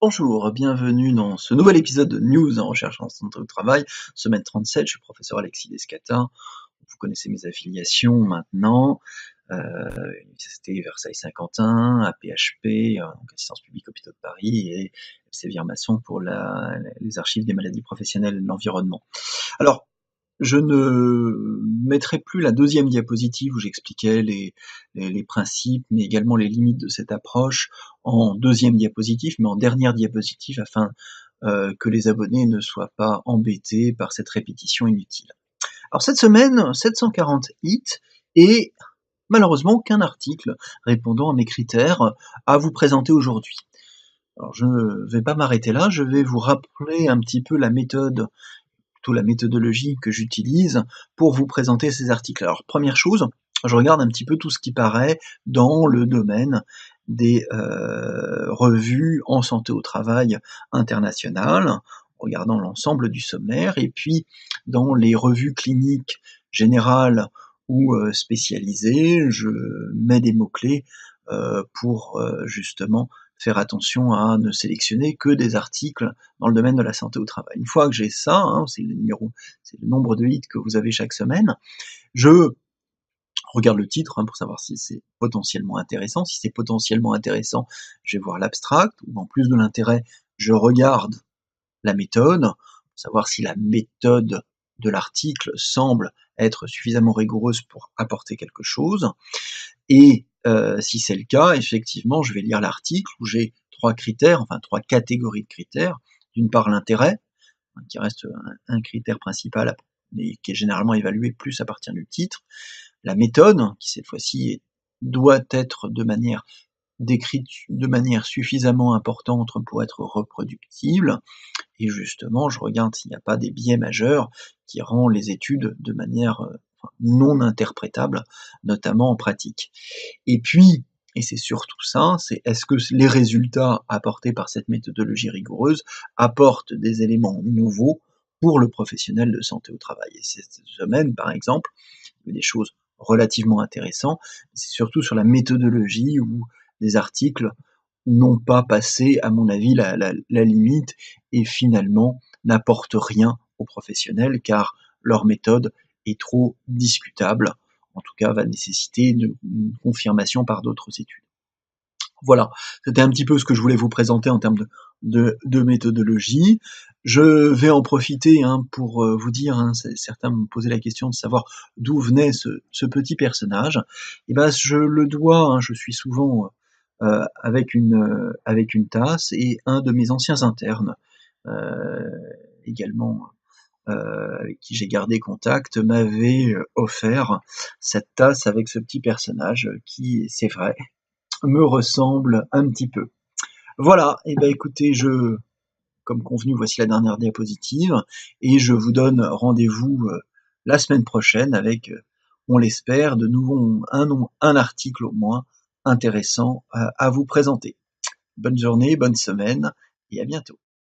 Bonjour, bienvenue dans ce nouvel épisode de News en recherche en santé au travail, semaine 37, je suis professeur Alexis Descata, vous connaissez mes affiliations maintenant, Université Versailles-Saint-Quentin, APHP, donc Assistance publique hôpitaux de Paris, et FC Virmasson pour les archives des maladies professionnelles et de l'environnement. Alors, je ne mettrai plus la deuxième diapositive où j'expliquais les principes, mais également les limites de cette approche en deuxième diapositive, mais en dernière diapositive afin que les abonnés ne soient pas embêtés par cette répétition inutile. Alors cette semaine, 740 hits et malheureusement aucun article répondant à mes critères à vous présenter aujourd'hui. Alors je ne vais pas m'arrêter là, je vais vous rappeler un petit peu la méthode, plutôt la méthodologie que j'utilise pour vous présenter ces articles. Alors première chose, je regarde un petit peu tout ce qui paraît dans le domaine des revues en santé au travail internationales, en regardant l'ensemble du sommaire, et puis dans les revues cliniques générales ou spécialisées, je mets des mots-clés pour justement faire attention à ne sélectionner que des articles dans le domaine de la santé au travail. Une fois que j'ai ça, c'est le nombre de hits que vous avez chaque semaine, je regarde le titre pour savoir si c'est potentiellement intéressant. Si c'est potentiellement intéressant, je vais voir l'abstract, ou en plus de l'intérêt, je regarde la méthode, pour savoir si la méthode de l'article semble être suffisamment rigoureuse pour apporter quelque chose. Et si c'est le cas, effectivement, je vais lire l'article où j'ai trois catégories de critères. D'une part, l'intérêt, qui reste un critère principal, mais qui est généralement évalué plus à partir du titre. La méthode, qui cette fois-ci doit être décrite de manière suffisamment importante pour être reproductible, et justement, je regarde s'il n'y a pas des biais majeurs qui rendent les études de manière non interprétable, notamment en pratique. Et puis, et c'est surtout ça, c'est est-ce que les résultats apportés par cette méthodologie rigoureuse apportent des éléments nouveaux pour le professionnel de santé au travail. Et cette semaine, par exemple, il y a des choses relativement intéressantes, c'est surtout sur la méthodologie où des articles n'ont pas passé, à mon avis, la limite et finalement n'apportent rien aux professionnels car leur méthode est trop discutable, en tout cas va nécessiter une confirmation par d'autres études. Voilà, c'était un petit peu ce que je voulais vous présenter en termes de méthodologie. Je vais en profiter pour vous dire, certains me posaient la question de savoir d'où venait ce petit personnage. Et ben je le dois, je suis souvent avec une tasse, et un de mes anciens internes, également avec qui j'ai gardé contact, m'avait offert cette tasse avec ce petit personnage qui, c'est vrai, me ressemble un petit peu. Voilà, et ben écoutez, comme convenu, voici la dernière diapositive, et je vous donne rendez-vous la semaine prochaine avec, on l'espère, de nouveau un article au moins intéressant à vous présenter. Bonne journée, bonne semaine, et à bientôt.